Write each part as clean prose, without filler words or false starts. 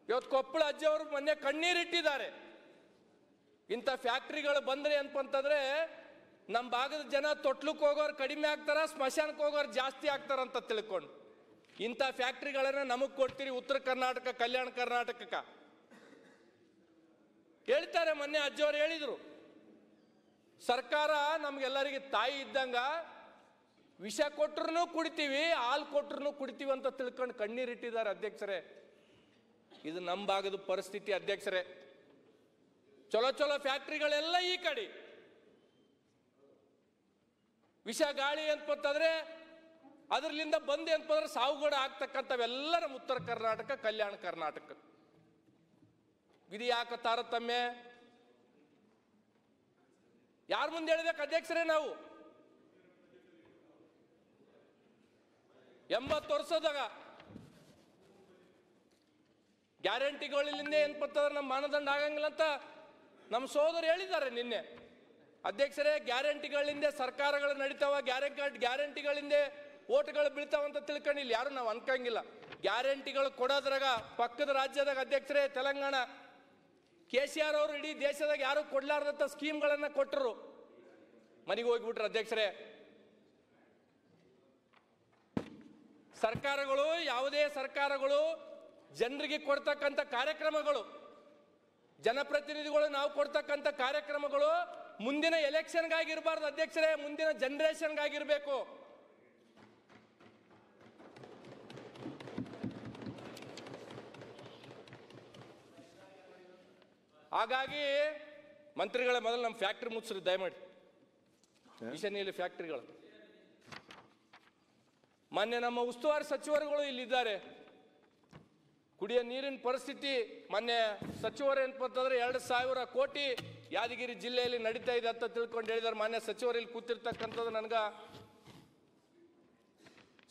ಇವತ್ತು ಕೊಪ್ಪಳ ಅಜ್ಜಿ ಅವರು ಮೊನ್ನೆ ಕಣ್ಣೀರಿಟ್ಟಿದ್ದಾರೆ. ಇಂಥ ಫ್ಯಾಕ್ಟ್ರಿಗಳು ಬಂದ್ರೆ ಅಂತಂದ್ರೆ ನಮ್ಮ ಭಾಗದ ಜನ ತೊಟ್ಲಕ್ಕೆ ಹೋಗೋರು ಕಡಿಮೆ ಆಗ್ತಾರ, ಸ್ಮಶಾನಕ್ಕೆ ಹೋಗೋರು ಜಾಸ್ತಿ ಆಗ್ತಾರಂತ ತಿಳ್ಕೊಂಡು ಇಂಥ ಫ್ಯಾಕ್ಟ್ರಿಗಳನ್ನ ನಮಗೆ ಕೊಡ್ತೀರಿ ಉತ್ತರ ಕರ್ನಾಟಕ, ಕಲ್ಯಾಣ ಕರ್ನಾಟಕಕ್ಕೆ ಹೇಳ್ತಾರೆ. ಮೊನ್ನೆ ಅಜ್ಜಿಯವರು ಹೇಳಿದ್ರು, ಸರ್ಕಾರ ನಮ್ಗೆಲ್ಲರಿಗೆ ತಾಯಿ ಇದ್ದಂಗ, ವಿಷ ಕೊಟ್ರು ಕುಡಿತೀವಿ, ಹಾಲು ಕೊಟ್ರು ಕುಡಿತೀವಿ ಅಂತ ತಿಳ್ಕೊಂಡು ಕಣ್ಣೀರಿಟ್ಟಿದ್ದಾರೆ ಅಧ್ಯಕ್ಷರೇ. ಇದು ನಮ್ಮ ಭಾಗದ ಪರಿಸ್ಥಿತಿ ಅಧ್ಯಕ್ಷರೇ. ಚಲೋ ಚಲೋ ಫ್ಯಾಕ್ಟ್ರಿಗಳೆಲ್ಲ ಈ ಕಡೆ, ವಿಷ ಗಾಳಿ ಅಂತಂದ್ರೆ ಅದರಲ್ಲಿಂದ ಬಂದೆ ಅಂತಂದ್ರೆ ಸಾವುಗಡ ಆಗ್ತಕ್ಕಂಥವೆಲ್ಲ ನಮ್ಮ ಉತ್ತರ ಕರ್ನಾಟಕ, ಕಲ್ಯಾಣ ಕರ್ನಾಟಕ. ಇದು ಯಾಕೆ ತಾರತಮ್ಯ? ಯಾರ ಮುಂದೆ ಹೇಳ್ಬೇಕು ಅಧ್ಯಕ್ಷರೇ? ನಾವು 80 ವರ್ಷದಾಗ ಗ್ಯಾರಂಟಿಗಳಿಂದ ಏನ್ಪತ್ತಂದ್ರೆ ನಮ್ಮ ಮಾನದಂಡ ಆಗಂಗಿಲ್ಲ ಅಂತ ನಮ್ಮ ಸೋದರು ಹೇಳಿದ್ದಾರೆ ನಿನ್ನೆ. ಅಧ್ಯಕ್ಷರೇ, ಗ್ಯಾರಂಟಿಗಳಿಂದ ಸರ್ಕಾರಗಳು ನಡೀತಾವ, ಗ್ಯಾರಂಟಿಗಳಿಂದ ಓಟ್ಗಳು ಬೀಳ್ತಾವಂತ ತಿಳ್ಕೊಂಡು ಇಲ್ಲಿ ಯಾರು ನಾವು ಅನ್ಕಂಗಿಲ್ಲ. ಗ್ಯಾರಂಟಿಗಳು ಕೊಡೋದ್ರಾಗ ಪಕ್ಕದ ರಾಜ್ಯದಾಗ ಅಧ್ಯಕ್ಷರೇ ತೆಲಂಗಾಣ, KCR ಅವರು ಇಡೀ ದೇಶದಾಗ ಯಾರು ಕೊಡ್ಲಾರ್ದಂಥ ಸ್ಕೀಮ್ಗಳನ್ನ ಕೊಟ್ಟರು, ಮನೆಗೆ ಹೋಗ್ಬಿಟ್ರು ಅಧ್ಯಕ್ಷರೇ. ಸರ್ಕಾರಗಳು, ಯಾವುದೇ ಸರ್ಕಾರಗಳು ಜನರಿಗೆ ಕೊಡ್ತಕ್ಕಂಥ ಕಾರ್ಯಕ್ರಮಗಳು, ಜನಪ್ರತಿನಿಧಿಗಳು ನಾವು ಕೊಡ್ತಕ್ಕಂಥ ಕಾರ್ಯಕ್ರಮಗಳು ಮುಂದಿನ ಎಲೆಕ್ಷನ್ಗಾಗಿರ್ಬಾರ್ದು ಅಧ್ಯಕ್ಷರೇ, ಮುಂದಿನ ಜನರೇಷನ್ಗಾಗಿರ್ಬೇಕು. ಹಾಗಾಗಿ ಮಂತ್ರಿಗಳ ಮೊದಲು ನಮ್ಮ ಫ್ಯಾಕ್ಟ್ರಿ ಮುಚ್ಚ್ರಿ ದಯಮಾಡಿ, ಮಿಷನ್ ಫ್ಯಾಕ್ಟ್ರಿಗಳು. ಮೊನ್ನೆ ನಮ್ಮ ಉಸ್ತುವಾರಿ ಸಚಿವರುಗಳು ಇಲ್ಲಿದ್ದಾರೆ. ಕುಡಿಯೋ ನೀರಿನ ಪರಿಸ್ಥಿತಿ ಮೊನ್ನೆ ಸಚಿವರು ಏನಂತಂದ್ರೆ 2,000 ಕೋಟಿ ಯಾದಗಿರಿ ಜಿಲ್ಲೆಯಲ್ಲಿ ನಡೀತಾ ಇದೆ ಅಂತ ತಿಳ್ಕೊಂಡು ಹೇಳಿದಾರೆ. ಮಾನ್ಯ ಸಚಿವರು ಇಲ್ಲಿ ಕೂತಿರ್ತಕ್ಕಂಥದ್ದು ನನಗೆ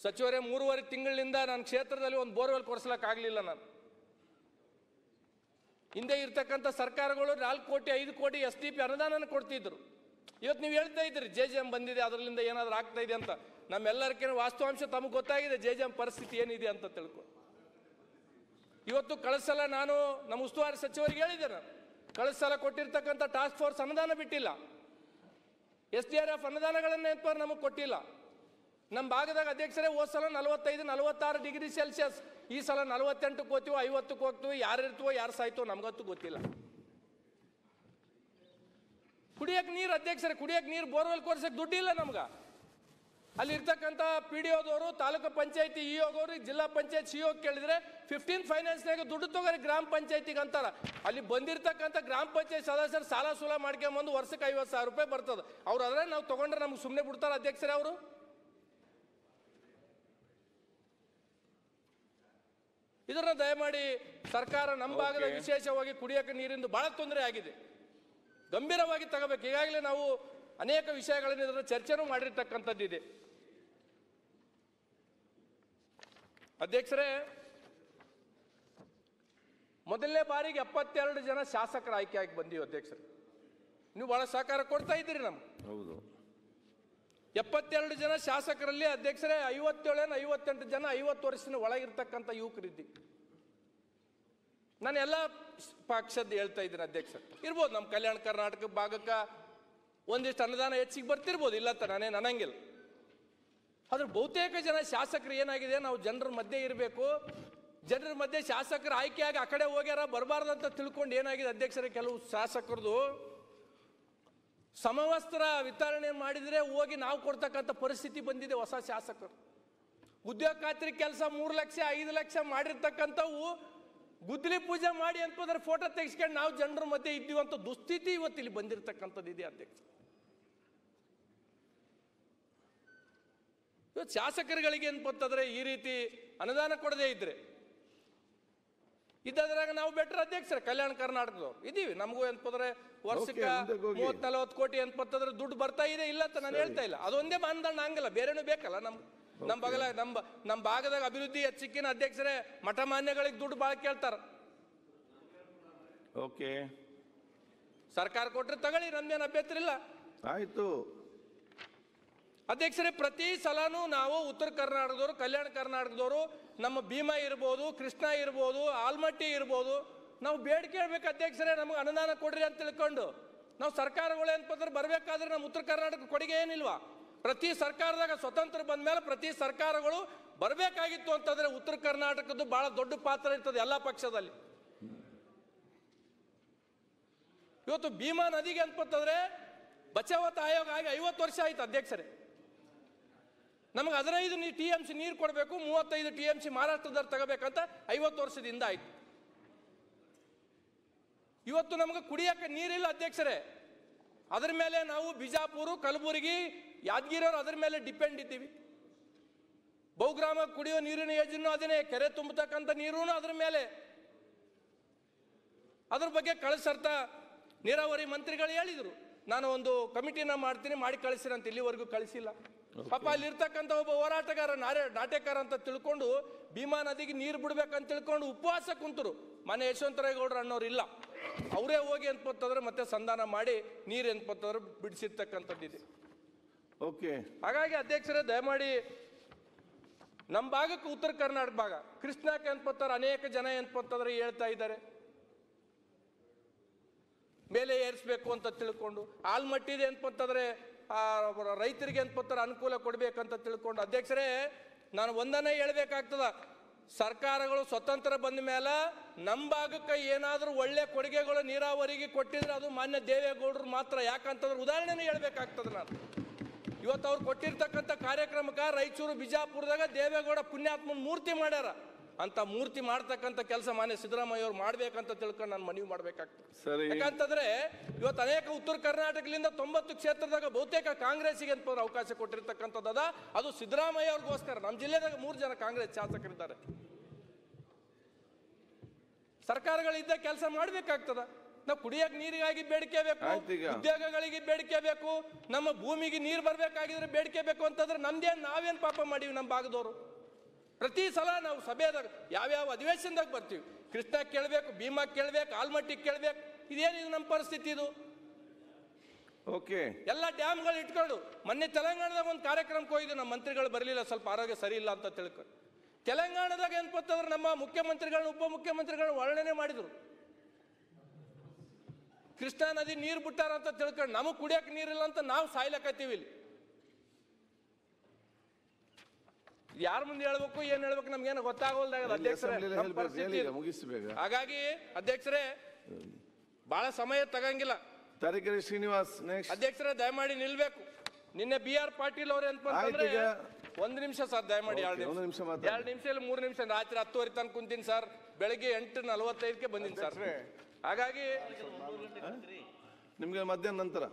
ಸಚಿವರೇ 3.5 ತಿಂಗಳಿಂದ ನನ್ನ ಕ್ಷೇತ್ರದಲ್ಲಿ ಒಂದು ಬೋರ್ವೆಲ್ ಕೊಡಿಸ್ಲಿಕ್ಕಾಗಲಿಲ್ಲ. ನಾನು ಹಿಂದೆ ಇರ್ತಕ್ಕಂಥ ಸರ್ಕಾರಗಳು 4 ಕೋಟಿ 5 ಕೋಟಿ SDP ಅನುದಾನ ಕೊಡ್ತಿದ್ರು. ಇವತ್ತು ನೀವು ಹೇಳ್ತಾ ಇದ್ದೀರಿ JJM ಬಂದಿದೆ, ಅದರಿಂದ ಏನಾದರೂ ಆಗ್ತಾ ಇದೆ ಅಂತ. ನಮ್ಮೆಲ್ಲರಿಗೇನು ವಾಸ್ತವಾಂಶ ತಮಗೆ ಗೊತ್ತಾಗಿದೆ, JJM ಪರಿಸ್ಥಿತಿ ಏನಿದೆ ಅಂತ ತಿಳ್ಕೊಂಡು. ಇವತ್ತು ಕಳೆದ ಸಲ ನಾನು ನಮ್ಮ ಉಸ್ತುವಾರಿ ಸಚಿವರಿಗೆ ಹೇಳಿದ್ದೆ, ನಾನು ಕಳೆದ ಸಲ ಕೊಟ್ಟಿರ್ತಕ್ಕಂಥ ಟಾಸ್ಕ್ ಫೋರ್ಸ್ ಅನುದಾನ ಬಿಟ್ಟಿಲ್ಲ, SDRF ಅನುದಾನಗಳನ್ನ ನಮಗೆ ಕೊಟ್ಟಿಲ್ಲ. ನಮ್ಮ ಭಾಗದಾಗ ಅಧ್ಯಕ್ಷರೇ ಹೋದ ಸಲ 45-46 ಡಿಗ್ರಿ ಸೆಲ್ಸಿಯಸ್, ಈ ಸಲ 48ಕ್ಕೆ ಹೋಗ್ತೀವೋ 50ಕ್ಕೆ ಹೋಗ್ತೀವಿ, ಯಾರು ಇರ್ತೀವೋ ಯಾರು ಸಾಯ್ತೋ ನಮಗಂತೂ ಗೊತ್ತಿಲ್ಲ. ಕುಡಿಯಕ್ಕೆ ನೀರು ಅಧ್ಯಕ್ಷರೇ, ಕುಡಿಯಕ್ಕೆ ನೀರು ಬೋರ್ವೆಲ್ ಕೊರ್ಸಕ್ಕೆ ದುಡ್ಡಿಲ್ಲ ನಮ್ಗೆ. ಅಲ್ಲಿ ಇರ್ತಕ್ಕಂಥ PDOದವರು, ತಾಲೂಕು ಪಂಚಾಯತಿ EOಗವರು, ಜಿಲ್ಲಾ ಪಂಚಾಯತ್ CO ಕೇಳಿದ್ರೆ 15 ಫೈನಾನ್ಸ್ನಾಗ ದುಡ್ಡು ತಗೋರಿ ಗ್ರಾಮ ಪಂಚಾಯತಿಗೆ ಅಂತಾರ. ಅಲ್ಲಿ ಬಂದಿರ್ತಕ್ಕಂಥ ಗ್ರಾಮ ಪಂಚಾಯತ್ ಸದಸ್ಯರು ಸಾಲ ಸೂಲ ಮಾಡ್ಕೊಂಬಂದು ವರ್ಷಕ್ಕೆ 50,000 ರೂಪಾಯಿ ಬರ್ತದೆ. ಅವ್ರು ಅದ್ರೆ ನಾವು ತಗೊಂಡ್ರೆ ನಮ್ಗೆ ಸುಮ್ಮನೆ ಬಿಡ್ತಾರೆ ಅಧ್ಯಕ್ಷರೇ ಅವರು? ಇದನ್ನ ದಯಮಾಡಿ ಸರ್ಕಾರ ನಮ್ಮ ಭಾಗದ ವಿಶೇಷವಾಗಿ ಕುಡಿಯಕ್ಕೆ ನೀರಿಂದು ಬಹಳ ತೊಂದರೆ ಆಗಿದೆ, ಗಂಭೀರವಾಗಿ ತಗೋಬೇಕು. ಈಗಾಗಲೇ ನಾವು ಅನೇಕ ವಿಷಯಗಳನ್ನು ಇದರ ಚರ್ಚೆನೂ ಮಾಡಿರ್ತಕ್ಕಂಥದ್ದಿದೆ. ಅಧ್ಯಕ್ಷರೇ, ಮೊದಲನೇ ಬಾರಿಗೆ 72 ಜನ ಶಾಸಕರ ಆಯ್ಕೆ ಆಗಿ ಬಂದೀವಿ ಅಧ್ಯಕ್ಷರೇ. ನೀವು ಬಹಳ ಸಹಕಾರ ಕೊಡ್ತಾ ಇದ್ದೀರಿ ನಮ್ಗೆ. ಹೌದು, 72 ಜನ ಶಾಸಕರಲ್ಲಿ ಅಧ್ಯಕ್ಷರೇ 57-58 ಜನ 50 ವರ್ಷದ ಒಳಗಿರ್ತಕ್ಕಂಥ ಯುವಕರಿದ್ದೀವಿ. ನಾನು ಎಲ್ಲ ಪಕ್ಷದ ಹೇಳ್ತಾ ಇದ್ದೀನಿ ಅಧ್ಯಕ್ಷ. ಇರ್ಬೋದು ನಮ್ಮ ಕಲ್ಯಾಣ ಕರ್ನಾಟಕ ಭಾಗಕ್ಕೆ ಒಂದಿಷ್ಟು ಅನುದಾನ ಹೆಚ್ಚಿಗೆ ಬರ್ತಿರ್ಬೋದು, ಇಲ್ಲ ಅಂತ ನಾನೇನು ಅನ್ನಂಗಿಲ್ಲ. ಆದ್ರೆ ಬಹುತೇಕ ಜನ ಶಾಸಕರು ಏನಾಗಿದೆ, ನಾವು ಜನರ ಮಧ್ಯೆ ಇರಬೇಕು, ಜನರ ಮಧ್ಯೆ ಶಾಸಕರು ಆಯ್ಕೆಯಾಗಿ ಆ ಕಡೆ ಹೋಗ್ಯಾರ ಬರಬಾರ್ದಂತ ತಿಳ್ಕೊಂಡು ಏನಾಗಿದೆ ಅಧ್ಯಕ್ಷರೇ, ಕೆಲವು ಶಾಸಕರದು ಸಮವಸ್ತ್ರ ವಿತರಣೆ ಮಾಡಿದರೆ ಹೋಗಿ ನಾವು ಕೊಡ್ತಕ್ಕಂಥ ಪರಿಸ್ಥಿತಿ ಬಂದಿದೆ. ಹೊಸ ಶಾಸಕರು ಉದ್ಯೋಗ ಖಾತ್ರಿ ಕೆಲಸ 3 ಲಕ್ಷ 5 ಲಕ್ಷ ಮಾಡಿರ್ತಕ್ಕಂಥವು ಗುದ್ದಲಿ ಪೂಜೆ ಮಾಡಿ ಅಂತಂದ್ರೆ ಫೋಟೋ ತೆಗೆಸ್ಕೊಂಡು ನಾವು ಜನರ ಮಧ್ಯೆ ಇದ್ದೀವಂತ ದುಸ್ಥಿತಿ ಇವತ್ತು ಇಲ್ಲಿ ಬಂದಿರತಕ್ಕಂಥದ್ದು ಇದೆ ಅಧ್ಯಕ್ಷ. ಇವತ್ತು ಶಾಸಕರುಗಳಿಗೆ ಏನಂತಂದ್ರೆ ಈ ರೀತಿ ಅನುದಾನ ಕೊಡದೇ ಇದ್ರೆ ಇದ್ರಾಗ ನಾವು ಬೆಟ್ರ್ ಅಧ್ಯಕ್ಷರೇ ಕಲ್ಯಾಣ ಕರ್ನಾಟಕದವ್ರು ಇದೀವಿ. ನಮಗೂ ಏನಂತಂದ್ರೆ ವರ್ಷಕ್ಕೆ 30-40 ಕೋಟಿ ಅಂತಂದ್ರೆ ದುಡ್ಡು ಬರ್ತಾ ಇದೆ, ಇಲ್ಲ ಅಂತ ನಾನು ಹೇಳ್ತಾ ಇಲ್ಲ. ಅದೊಂದೇ ಮಾನದಂಡ ಹಂಗಲ್ಲ, ಬೇರೆನೂ ಬೇಕಲ್ಲ. ನಮ್ಮ ಭಾಗದಾಗ ಅಭಿವೃದ್ಧಿ ಹೆಚ್ಚಿಕ್ಕಿನ ಅಧ್ಯಕ್ಷರೇ ಮಠ ಮಾನ್ಯಗಳಿಗೆ ದುಡ್ಡು ಭಾಳ ಕೇಳ್ತಾರ. ಓಕೆ, ಸರ್ಕಾರ ಕೊಟ್ರೆ ತಗೊಳ್ಳಿ, ನಮ್ದೇನು ಅಭ್ಯಂತರ ಇಲ್ಲ. ಆಯ್ತು ಅಧ್ಯಕ್ಷರೇ, ಪ್ರತಿ ಸಲನೂ ನಾವು ಉತ್ತರ ಕರ್ನಾಟಕದವರು, ಕಲ್ಯಾಣ ಕರ್ನಾಟಕದವರು ನಮ್ಮ ಭೀಮಾ ಇರ್ಬೋದು, ಕೃಷ್ಣ ಇರ್ಬೋದು, ಆಲ್ಮಟ್ಟಿ ಇರ್ಬೋದು, ನಾವು ಬೇಡಿಕೆ ಹೇಳ್ಬೇಕು ಅಧ್ಯಕ್ಷರೇ, ನಮಗೆ ಅನುದಾನ ಕೊಡ್ರಿ ಅಂತ ತಿಳ್ಕೊಂಡು. ನಾವು ಸರ್ಕಾರಗಳು ಏನಂತಂದ್ರೆ ಬರಬೇಕಾದ್ರೆ ನಮ್ಮ ಉತ್ತರ ಕರ್ನಾಟಕ ಕೊಡುಗೆ ಏನಿಲ್ವಾ? ಪ್ರತಿ ಸರ್ಕಾರದಾಗ ಸ್ವತಂತ್ರ ಬಂದ ಮೇಲೆ ಪ್ರತಿ ಸರ್ಕಾರಗಳು ಬರಬೇಕಾಗಿತ್ತು ಅಂತಂದ್ರೆ ಉತ್ತರ ಕರ್ನಾಟಕದ್ದು ಬಹಳ ದೊಡ್ಡ ಪಾತ್ರ ಇರ್ತದೆ ಎಲ್ಲ ಪಕ್ಷದಲ್ಲಿ. ಇವತ್ತು ಭೀಮಾ ನದಿಗೆ ಅಂತಂದ್ರೆ ಬಚಾವತ್ ಆಯೋಗ ಆಗಿ 50 ವರ್ಷ ಆಯ್ತು ಅಧ್ಯಕ್ಷರೇ. ನಮಗೆ 15 TMC ನೀರು ಕೊಡಬೇಕು, 35 TMC ಮಹಾರಾಷ್ಟ್ರದವ್ರು ತಗೋಬೇಕಂತ 50 ವರ್ಷದಿಂದ ಆಯ್ತು. ಇವತ್ತು ನಮಗೆ ಕುಡಿಯಕ್ಕೆ ನೀರಿಲ್ಲ ಅಧ್ಯಕ್ಷರೇ. ಅದರ ಮೇಲೆ ನಾವು ಬಿಜಾಪುರ, ಕಲಬುರಗಿ, ಯಾದಗಿರಿಯವರು ಅದರ ಮೇಲೆ ಡಿಪೆಂಡ್ ಇದ್ದೀವಿ. ಬಹುಗ್ರಾಮ ಕುಡಿಯೋ ನೀರಿನ ಯೋಜನೆ ಅದನ್ನೇ, ಕೆರೆ ತುಂಬತಕ್ಕಂಥ ನೀರು ಅದರ ಮೇಲೆ. ಅದ್ರ ಬಗ್ಗೆ ಕಳಿಸರ್ತ ನೀರಾವರಿ ಮಂತ್ರಿಗಳು ಹೇಳಿದರು, ನಾನು ಒಂದು ಕಮಿಟಿನ ಮಾಡ್ತೀನಿ, ಮಾಡಿ ಕಳಿಸಿರ ಅಂತ. ಇಲ್ಲಿವರೆಗೂ ಕಳಿಸಿಲ್ಲ. ಪಾಪ ಅಲ್ಲಿರ್ತಕ್ಕಂಥ ಒಬ್ಬ ಹೋರಾಟಗಾರ ನಾಟ್ಯಕಾರ ಅಂತ ತಿಳ್ಕೊಂಡು ಭೀಮಾ ನದಿಗೆ ನೀರು ಬಿಡ್ಬೇಕಂತ ತಿಳ್ಕೊಂಡು ಉಪವಾಸ ಕುಂತರು. ಮನೆ ಯಶವಂತರೇಗೌಡರು ಅನ್ನೋರು ಇಲ್ಲ, ಅವರೇ ಹೋಗಿ ಅಂತಂದ್ರೆ ಮತ್ತೆ ಸಂಧಾನ ಮಾಡಿ ನೀರು ಅಂತಂದ್ರೆ ಬಿಡಿಸಿರ್ತಕ್ಕಂಥದ್ದಿದೆ. ಓಕೆ. ಹಾಗಾಗಿ ಅಧ್ಯಕ್ಷರೇ, ದಯಮಾಡಿ ನಮ್ಮ ಭಾಗಕ್ಕೆ, ಉತ್ತರ ಕರ್ನಾಟಕ ಭಾಗ ಕೃಷ್ಣಕ್ಕೆ ಅಂತಂತಾರೆ ಅನೇಕ ಜನ ಅಂತಂದ್ರೆ ಹೇಳ್ತಾ ಇದ್ದಾರೆ, ಮೇಲೆ ಏರಿಸಬೇಕು ಅಂತ ತಿಳ್ಕೊಂಡು. ಆಲ್ಮಟ್ಟಿದೆ ಅಂತಂದ್ರೆ ರೈತರಿಗೆ ಅಂತಂತಾರೆ ಅನುಕೂಲ ಕೊಡ್ಬೇಕಂತ ತಿಳ್ಕೊಂಡು. ಅಧ್ಯಕ್ಷರೇ, ನಾನು ಒಂದನ್ನೇ ಹೇಳ್ಬೇಕಾಗ್ತದ, ಸರ್ಕಾರಗಳು ಸ್ವತಂತ್ರ ಬಂದ ಮೇಲೆ ನಮ್ಮ ಭಾಗಕ್ಕೆ ಏನಾದರೂ ಒಳ್ಳೆ ಕೊಡುಗೆಗಳು ನೀರಾವರಿಗೆ ಕೊಟ್ಟಿದ್ರೆ ಅದು ಮಾನ್ಯ ದೇವೇಗೌಡರು ಮಾತ್ರ. ಯಾಕಂತಂದ್ರೆ ಉದಾಹರಣೆನೇ ಹೇಳ್ಬೇಕಾಗ್ತದೆ ನಾನು. ಇವತ್ತು ಅವ್ರು ಕೊಟ್ಟಿರ್ತಕ್ಕಂಥ ಕಾರ್ಯಕ್ರಮಕ್ಕೆ ರಾಯಚೂರು, ಬಿಜಾಪುರದಾಗ ದೇವೇಗೌಡ ಪುಣ್ಯಾತ್ಮನ ಮೂರ್ತಿ ಮಾಡ್ಯಾರ. ಅಂತ ಮೂರ್ತಿ ಮಾಡ್ತಕ್ಕಂಥ ಕೆಲಸ ಮಾನ್ಯ ಸಿದ್ದರಾಮಯ್ಯ ಅವ್ರು ಮಾಡ್ಬೇಕಂತ ತಿಳ್ಕೊಂಡು ನಾನು ಮನವಿ ಮಾಡ್ಬೇಕಾಗ್ತದೆ. ಯಾಕಂತಂದ್ರೆ ಇವತ್ತು ಅನೇಕ ಉತ್ತರ ಕರ್ನಾಟಕದಿಂದ 90 ಕ್ಷೇತ್ರದಾಗ ಬಹುತೇಕ ಕಾಂಗ್ರೆಸ್ಸಿಗೆ ಅಂತ ಅವಕಾಶ ಕೊಟ್ಟಿರ್ತಕ್ಕಂಥದ್ದು ಅದು ಸಿದ್ದರಾಮಯ್ಯ ಅವ್ರಿಗೋಸ್ಕರ. ನಮ್ಮ ಜಿಲ್ಲೆದಾಗ 3 ಜನ ಕಾಂಗ್ರೆಸ್ ಶಾಸಕರಿದ್ದಾರೆ. ಸರ್ಕಾರಗಳಿದ್ದ ಕೆಲಸ ಮಾಡ್ಬೇಕಾಗ್ತದ. ನಾವು ಕುಡಿಯಕ್ಕೆ ನೀರಿಗಾಗಿ ಬೇಡಿಕೆ ಬೇಕು, ಉದ್ಯೋಗಗಳಿಗೆ ಬೇಡಿಕೆ ಬೇಕು, ನಮ್ಮ ಭೂಮಿಗೆ ನೀರು ಬರ್ಬೇಕಾಗಿದ್ರೆ ಬೇಡಿಕೆ ಬೇಕು ಅಂತಂದ್ರೆ ನಮ್ದೇನು ನಾವೇನು ಪಾಪ ಮಾಡೀವಿ ನಮ್ಮ ಭಾಗದವರು? ಪ್ರತಿ ಸಲ ನಾವು ಸಭೆದಾಗ ಯಾವ್ಯಾವ ಅಧಿವೇಶನದಾಗ ಬರ್ತೀವಿ, ಕೃಷ್ಣ ಕೇಳಬೇಕು, ಭೀಮಾ ಕೇಳಬೇಕು, ಆಲ್ಮಟ್ಟಿ ಕೇಳಬೇಕು. ಇದೇನಿದು ನಮ್ಮ ಪರಿಸ್ಥಿತಿ ಇದು? ಓಕೆ. ಎಲ್ಲ ಡ್ಯಾಮ್ಗಳು ಇಟ್ಕೊಂಡು ಮೊನ್ನೆ ತೆಲಂಗಾಣದಾಗ ಒಂದು ಕಾರ್ಯಕ್ರಮಕ್ಕೆ ಹೋಗಿದ್ದು, ನಮ್ಮ ಮಂತ್ರಿಗಳು ಬರಲಿಲ್ಲ, ಸ್ವಲ್ಪ ಆರೋಗ್ಯ ಸರಿ ಇಲ್ಲ ಅಂತ ತಿಳ್ಕೊಂಡು. ತೆಲಂಗಾಣದಾಗ ಏನಪ್ಪಂತಂದ್ರೆ ನಮ್ಮ ಮುಖ್ಯಮಂತ್ರಿಗಳನ್ನ, ಉಪಮುಖ್ಯಮಂತ್ರಿಗಳನ್ನ ವರ್ಣನೆ ಮಾಡಿದ್ರು. ಕೃಷ್ಣಾ ನದಿ ನೀರು ಬಿಟ್ಟಾರ ಅಂತ ತಿಳ್ಕೊಂಡು ನಮಗೆ ಕುಡಿಯಕ್ಕೆ ನೀರಿಲ್ಲ ಅಂತ ನಾವು ಸಾಯ್ಲಕತ್ತೀವಿ ಇಲ್ಲಿ. ಯಾರ ಮುಂದೆ ಹೇಳ್ಬೇಕು, ಏನ್ ಹೇಳ್ಬೇಕು ನಮ್ಗೇನು ಗೊತ್ತಾಗೋಲ್ದಾಗ ಅಧ್ಯಕ್ಷರೇ. ಹಾಗಾಗಿ ಅಧ್ಯಕ್ಷರೇ, ಬಹಳ ಸಮಯ ತಗಂಗಿಲ್ಲ. ತರೀಕೆರೆ ಶ್ರೀನಿವಾಸ್ ಅಧ್ಯಕ್ಷರೇ, ದಯಮಾಡಿ ನಿಲ್ಬೇಕು. ನಿನ್ನೆ BR ಪಾಟೀಲ್ ಅವ್ರೆ ಅಂತಂದ್ರೆ 1 ನಿಮಿಷ ಸರ್, ದಯಮಾಡಿ 2 ನಿಮಿಷ ಇಲ್ಲ 3 ನಿಮಿಷ. ರಾತ್ರಿ 10:30 ತನಕ ಕುಂತೀನಿ ಸರ್, ಬೆಳಗ್ಗೆ 8:45ಕ್ಕೆ ಬಂದಿನಿ ಸರ್. ಹಾಗಾಗಿ ನಿಮ್ಗೆ ಮಧ್ಯಾಹ್ನ ನಂತರ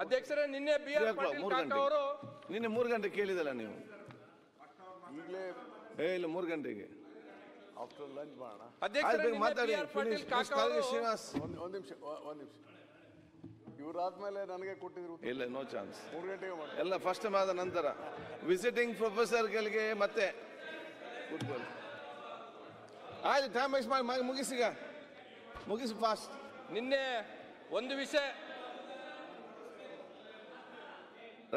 ಅಧ್ಯಕ್ಷರೇ, ನಿನ್ನೆ BR ಪಾಟೀಲ್ ಕಾಕ ಅವರು ನಿನ್ನೆ 3 ಗಂಟೆ ಕೇಳಿದಲ್ಲ ನೀವು? ಇಲ್ಲ 3 ಗಂಟೆಗೆ ಆಫ್ಟರ್ ಲಂಚ್ ಮಾಡೋಣ. ಮಾತಾಡಿ. ಶ್ರೀನಿವಾಸ್ ಒಂದ್ ನಿಮಿಷ ಇವರಾದ್ಮೇಲೆ ನನಗೆ ಕೊಟ್ಟಿದ್ರು. ಇಲ್ಲ, ನೋ ಚಾನ್ಸ್. 3 ಗಂಟೆಗೆ ಮಾಡಿ ಎಲ್ಲ ಫಸ್ಟ್ ಆದ ನಂತರ ವಿಸಿಟಿಂಗ್ ಪ್ರೊಫೆಸರ್ಗಳಿಗೆ ಮತ್ತೆ ಕೂತ್ಕೊಳ್ಳಿ. ಆಯ್ತು, ಟೈಮ್ ವೇಸ್ಟ್ ಮಾಡಿ ಮುಗಿಸಿಗ, ಮುಗಿಸಿ ಫಾಸ್ಟ್. ನಿನ್ನೆ ಒಂದು ವಿಷಯ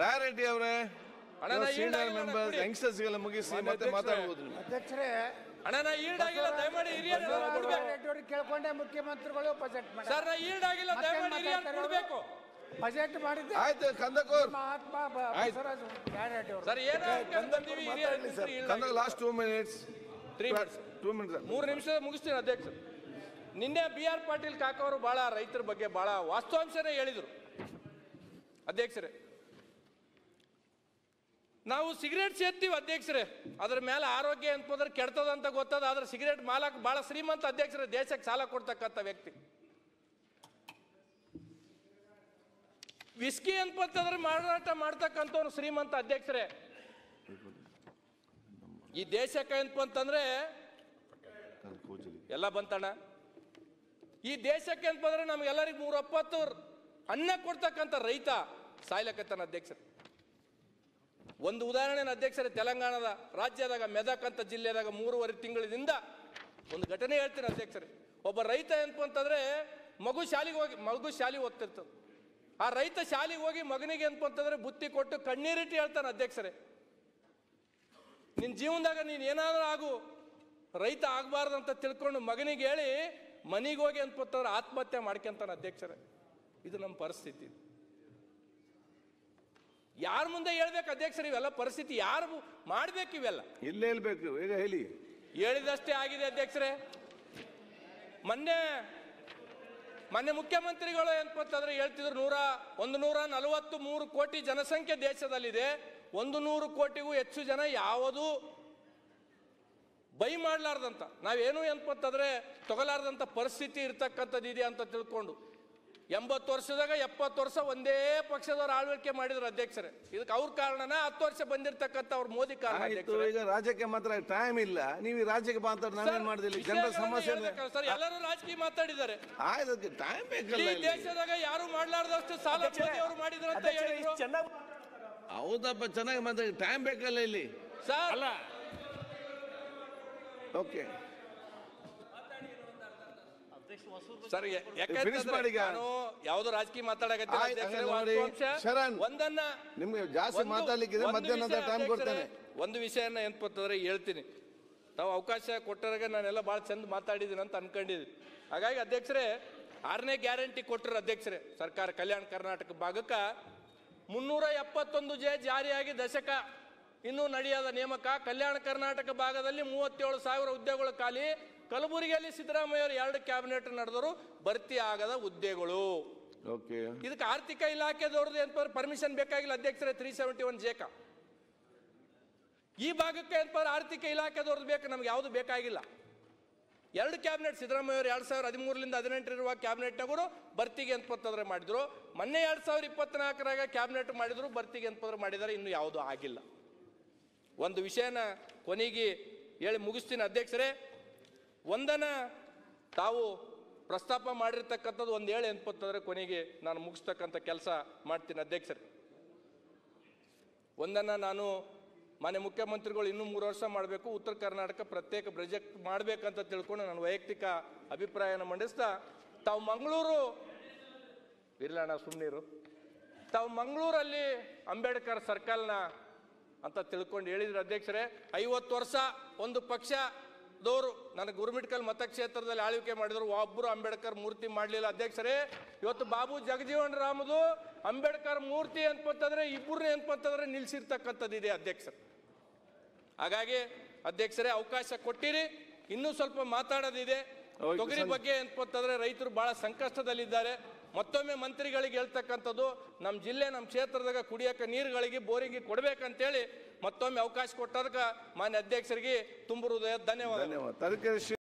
ರಾಯರೆಡ್ಡಿ ಅವರೇ, ಸೀನಿಯರ್ ಮೆಂಬರ್ಸ್, ಯಂಗ್ಸ್ಟರ್ಸ್ಗೆಲ್ಲ ಮುಗಿಸಿ ಮತ್ತೆ ಮಾತಾಡಬಹುದು. ಅಧ್ಯಕ್ಷರೇ, ಅಣ್ಣ ನಾ ಈಡಾಗಿಲ್ಲ, ದಯಮಾಡಿ ಹಿರಿಯರು ಕೇಳ್ಕೊಂಡೆ ಮುಖ್ಯಮಂತ್ರಿಗಳು ಬಜೆಟ್ ಮಾಡಿ ಸರ್. ನಾ ಈಡಾಗಿಲ್ಲ, ದಯಮಾಡಿ ಹಿರಿಯರು ಕೊಡ್ಬೇಕು. ಬಜೆಟ್ ಮಾಡಿದ್ದೆ. ಆಯ್ತು, ಕಂದಕೂರ್ ಮಹಾತ್ಮ ಬಸವರಾಜ್ ರಾಯರೆಡ್ಡಿ ಅವರು ಸರ್ ಏನು ಲಾಸ್ಟ್ 2 ಮಿನಿಟ್ಸ್ 2 ಮಿನಿಟ್ಸ್ 3 ನಿಮಿಷ ಮುಗಿಸ್ತೀನಿ ಅಧ್ಯಕ್ಷ. ನಿನ್ನೆ BR ಪಾಟೀಲ್ ಕಾಕ ಅವರು ಬಹಳ ರೈತರ ಬಗ್ಗೆ ಬಹಳ ವಾಸ್ತವಾಂಶನೇ ಹೇಳಿದರು ಅಧ್ಯಕ್ಷರೇ. ನಾವು ಸಿಗರೇಟ್ ಸೇರ್ತೀವಿ ಅಧ್ಯಕ್ಷರೇ, ಅದ್ರ ಮೇಲೆ ಆರೋಗ್ಯ ಅಂತಂದ್ರೆ ಕೆಡ್ತದ ಅಂತ ಗೊತ್ತದ. ಆದ್ರೆ ಸಿಗರೇಟ್ ಮಾಲಕ್ ಬಹಳ ಶ್ರೀಮಂತ ಅಧ್ಯಕ್ಷರೇ, ದೇಶಕ್ಕೆ ಸಾಲ ಕೊಡ್ತಕ್ಕಂಥ ವ್ಯಕ್ತಿ. ವಿಸ್ಕಿ ಅಂತಂದ್ರೆ ಮಾರಾಟ ಮಾಡ್ತಕ್ಕಂಥವ್ರು ಶ್ರೀಮಂತ ಅಧ್ಯಕ್ಷರೇ. ಈ ದೇಶಕ್ಕೆ ಅಂತಂದ್ರೆ ಎಲ್ಲ ಬಂತಣ್ಣ. ಈ ದೇಶಕ್ಕೆ ಅಂತಂದ್ರೆ ನಮ್ಗೆಲ್ಲರಿಗೂ 3 ಅನ್ನ ಕೊಡ್ತಕ್ಕಂಥ ರೈತ ಸಾಯ್ಲಕತ್ತಾನ ಅಧ್ಯಕ್ಷರೇ. ಒಂದು ಉದಾಹರಣೆ ಅಧ್ಯಕ್ಷರೇ, ತೆಲಂಗಾಣದ ರಾಜ್ಯದಾಗ ಮೆದಕ್ ಅಂತ ಜಿಲ್ಲೆದಾಗ 3.5 ತಿಂಗಳಿಂದ ಒಂದು ಘಟನೆ ಹೇಳ್ತೀನಿ ಅಧ್ಯಕ್ಷರೇ. ಒಬ್ಬ ರೈತ ಅಂತಂದ್ರೆ ಮಗು ಶಾಲೆಗೆ ಓದ್ತಿರ್ತದೆ. ಆ ರೈತ ಶಾಲೆಗೆ ಹೋಗಿ ಮಗನಿಗೆ ಅಂತಂದ್ರೆ ಬುತ್ತಿ ಕೊಟ್ಟು ಕಣ್ಣೀರಿಟ್ಟು ಹೇಳ್ತಾನೆ ಅಧ್ಯಕ್ಷರೇ, ನಿನ್ನ ಜೀವನದಾಗ ನೀನು ಏನಾದರೂ ಆಗು, ರೈತ ಆಗಬಾರ್ದು ಅಂತ ತಿಳ್ಕೊಂಡು ಮಗನಿಗೆ ಹೇಳಿ ಮನೆಗೆ ಹೋಗಿ ಅನ್ಕೋತಾರೆ ಆತ್ಮಹತ್ಯೆ ಮಾಡ್ಕೊಂತಾನೆ ಅಧ್ಯಕ್ಷರೇ. ಇದು ನಮ್ಮ ಪರಿಸ್ಥಿತಿ. ಯಾರ ಮುಂದೆ ಹೇಳ್ಬೇಕು ಅಧ್ಯಕ್ಷರು ಇವೆಲ್ಲ ಪರಿಸ್ಥಿತಿ? ಯಾರು ಮಾಡ್ಬೇಕು ಇವೆಲ್ಲ? ಇಲ್ಲೇ ಹೇಳ್ಬೇಕು, ಈಗ ಹೇಳಿ. ಹೇಳಿದಷ್ಟೇ ಆಗಿದೆ ಅಧ್ಯಕ್ಷರೇ. ಮೊನ್ನೆ ಮುಖ್ಯಮಂತ್ರಿಗಳು ಏನಂತಂದ್ರೆ ಹೇಳ್ತಿದ್ರು 143 ಕೋಟಿ ಜನಸಂಖ್ಯೆ ದೇಶದಲ್ಲಿದೆ, 100 ಕೋಟಿಗೂ ಹೆಚ್ಚು ಜನ ಯಾವುದು ಬೈ ಮಾಡಲಾರ್ದಂತ, ನಾವೇನು ಏನಂತಂದ್ರೆ ತಗೊಲಾರ್ದಂಥ ಪರಿಸ್ಥಿತಿ ಇರ್ತಕ್ಕಂಥದ್ದು ಇದೆ ಅಂತ ತಿಳ್ಕೊಂಡು 80 ವರ್ಷದಾಗ 70 ವರ್ಷ ಒಂದೇ ಪಕ್ಷದವ್ರು ಆಳ್ವಿಕೆ ಮಾಡಿದ್ರು ಅಧ್ಯಕ್ಷರೇ. ಇದಕ್ಕೆ ಅವ್ರ ಕಾರಣನ 10 ವರ್ಷ ಬಂದಿರತಕ್ಕಂಥ ಅವ್ರ ಮೋದಿ ಕಾರಣ. ಈಗ ರಾಜ್ಯಕ್ಕೆ ಮಾತ್ರ ಟೈಮ್ ಇಲ್ಲ, ನೀವು ರಾಜ್ಯಕ್ಕೆ ಮಾತಾಡಿ ನಾವೇನ್ ಮಾಡಿದಿಲ್ಲ. ಜನರ ಸಮಸ್ಯೆ ಸರ್, ಎಲ್ಲರೂ ರಾಜಕೀಯ ಮಾತಾಡಿದ್ದಾರೆ. ಆಯ್ತು, ಟೈಮ್ ಬೇಕಲ್ಲ. ಈ ದೇಶದಾಗ ಯಾರು ಮಾಡ್ಲಾರ್ದಷ್ಟು ಸಾಲ ಮೋದಿ ಅವರು ಮಾಡಿದ್ರು ಅಂತ ಹೇಳಿದ್ರು. ಹೌದಪ್ಪ, ಚೆನ್ನಾಗಿ ಮಾತಾಡಿ, ಟೈಮ್ ಬೇಕಲ್ಲ ಇಲ್ಲಿ ಸರ್. ಓಕೆ ಸರ್, ನಾನು ಯಾವ್ದು ರಾಜಕೀಯ ಒಂದನ್ನ ನಿಮ್ಗೆ ಜಾಸ್ತಿ ಮಾತಾಡ್ಲಿಕ್ಕಿದೆ, ಮಧ್ಯಾಹ್ನದ ಟೈಮ್ ಕೊಡ್ತೇನೆ. ಒಂದು ವಿಷಯನ ಏನಂತಂದ್ರೆ ಹೇಳ್ತೀನಿ. ತಾವು ಅವಕಾಶ ಕೊಟ್ಟರಾಗ ನಾನೆಲ್ಲ ಭಾಳ ಚಂದ ಮಾತಾಡಿದ್ದೀನಿ ಅಂತ ಅನ್ಕೊಂಡಿದ್ದೀನಿ. ಹಾಗಾಗಿ ಅಧ್ಯಕ್ಷರೇ, 6ನೇ ಗ್ಯಾರಂಟಿ ಕೊಟ್ಟರು ಅಧ್ಯಕ್ಷರೇ. ಸರ್ಕಾರ ಕಲ್ಯಾಣ ಕರ್ನಾಟಕ ಭಾಗಕ್ಕೆ 371 ಜಾರಿಯಾಗಿ ದಶಕ ಇನ್ನೂ ನಡೆಯದ ನೇಮಕ. ಕಲ್ಯಾಣ ಕರ್ನಾಟಕ ಭಾಗದಲ್ಲಿ 37,000 ಹುದ್ದೆಗಳು ಖಾಲಿ. ಕಲಬುರಗಿಯಲ್ಲಿ ಸಿದ್ದರಾಮಯ್ಯ 2 ಕ್ಯಾಬಿನೆಟ್ ನಡೆದರು, ಭರ್ತಿ ಆಗದ ಹುದ್ದೆಗಳು. ಇದಕ್ಕೆ ಆರ್ಥಿಕ ಇಲಾಖೆದವ್ರದ್ದು ಏನಪ್ಪ ಪರ್ಮಿಷನ್ ಬೇಕಾಗಿಲ್ಲ ಅಧ್ಯಕ್ಷರೇ. 371 ಜೇಕ ಈ ಭಾಗಕ್ಕೆ ಏನಪ್ಪ ಆರ್ಥಿಕ ಇಲಾಖೆದವ್ರದ್ದು ಬೇಕು, ನಮ್ಗೆ ಯಾವುದು ಬೇಕಾಗಿಲ್ಲ. 2 ಕ್ಯಾಬಿನೆಟ್ ಸಿದ್ದರಾಮಯ್ಯ 2013ರಿಂದ 18 ಇರುವ ಕ್ಯಾಬಿನೆಟ್ನಾಗರು ಭರ್ತಿಗೆ ಎಂತಂದ್ರೆ ಮಾಡಿದ್ರು. ಮೊನ್ನೆ 2024ರಾಗ ಕ್ಯಾಬಿನೆಟ್ ಮಾಡಿದ್ರು, ಭರ್ತಿಗೆ ಎಂತಂದ್ರೆ ಮಾಡಿದ್ದಾರೆ, ಇನ್ನು ಯಾವುದು ಆಗಿಲ್ಲ. ಒಂದು ವಿಷಯನ ಕೊನೆಗೆ ಹೇಳಿ ಮುಗಿಸ್ತೀನಿ ಅಧ್ಯಕ್ಷರೇ. ಒಂದನ್ನ ತಾವು ಪ್ರಸ್ತಾಪ ಮಾಡಿರ್ತಕ್ಕಂಥದ್ದು ಒಂದು ಹೇಳಿ ಅಂತಂದ್ರೆ ಕೊನೆಗೆ ನಾನು ಮುಗಿಸ್ತಕ್ಕಂಥ ಕೆಲಸ ಮಾಡ್ತೀನಿ ಅಧ್ಯಕ್ಷರೇ. ಒಂದನ್ನ ನಾನು ಮಾನ್ಯ ಮುಖ್ಯಮಂತ್ರಿಗಳು ಇನ್ನೂ 3 ವರ್ಷ ಮಾಡಬೇಕು, ಉತ್ತರ ಕರ್ನಾಟಕ ಪ್ರತ್ಯೇಕ ಪ್ರಾಜೆಕ್ಟ್ ಮಾಡಬೇಕಂತ ತಿಳ್ಕೊಂಡು ನಾನು ವೈಯಕ್ತಿಕ ಅಭಿಪ್ರಾಯನ ಮಂಡಿಸ್ತಾ, ತಾವು ಮಂಗಳೂರು ಇರ್ಲಣ್ಣ ಸುಮ್ಮನಿರು, ತಾವು ಮಂಗಳೂರಲ್ಲಿ ಅಂಬೇಡ್ಕರ್ ಸರ್ಕಲ್ನ ಅಂತ ತಿಳ್ಕೊಂಡು ಹೇಳಿದ್ರು ಅಧ್ಯಕ್ಷರೇ. 50 ವರ್ಷ ಒಂದು ಪಕ್ಷದವರು ನನಗೆ ಗುರುಮಿಟ್ಕಲ್ ಮತಕ್ಷೇತ್ರದಲ್ಲಿ ಆಳ್ವಿಕೆ ಮಾಡಿದ್ರು, ಒಬ್ಬರು ಅಂಬೇಡ್ಕರ್ ಮೂರ್ತಿ ಮಾಡಲಿಲ್ಲ ಅಧ್ಯಕ್ಷರೇ. ಇವತ್ತು ಬಾಬು ಜಗಜೀವನ್ ರಾಮದು ಅಂಬೇಡ್ಕರ್ ಮೂರ್ತಿ ಅಂತಂದ್ರೆ ಇಬ್ಬರನ್ನ ಏನಂತಂದ್ರೆ ನಿಲ್ಸಿರ್ತಕ್ಕಂಥದ್ದಿದೆ ಅಧ್ಯಕ್ಷರು. ಹಾಗಾಗಿ ಅಧ್ಯಕ್ಷರೇ, ಅವಕಾಶ ಕೊಟ್ಟಿರಿ, ಇನ್ನೂ ಸ್ವಲ್ಪ ಮಾತಾಡೋದಿದೆ. ತೊಗರಿ ಬಗ್ಗೆ ಅಂತಂದ್ರೆ ರೈತರು ಬಹಳ ಸಂಕಷ್ಟದಲ್ಲಿದ್ದಾರೆ. ಮತ್ತೊಮ್ಮೆ ಮಂತ್ರಿಗಳಿಗೆ ಹೇಳ್ತಕ್ಕಂಥದ್ದು, ನಮ್ಮ ಜಿಲ್ಲೆ ನಮ್ಮ ಕ್ಷೇತ್ರದಾಗ ಕುಡಿಯೋಕೆ ನೀರುಗಳಿಗೆ ಬೋರಿಂಗ್ ಕೊಡ್ಬೇಕಂತೇಳಿ ಮತ್ತೊಮ್ಮೆ ಅವಕಾಶ ಕೊಟ್ಟದಕ್ಕೆ ಮಾನ್ಯ ಅಧ್ಯಕ್ಷರಿಗೆ ತುಂಬ ಹೃದಯ ಧನ್ಯವಾದ.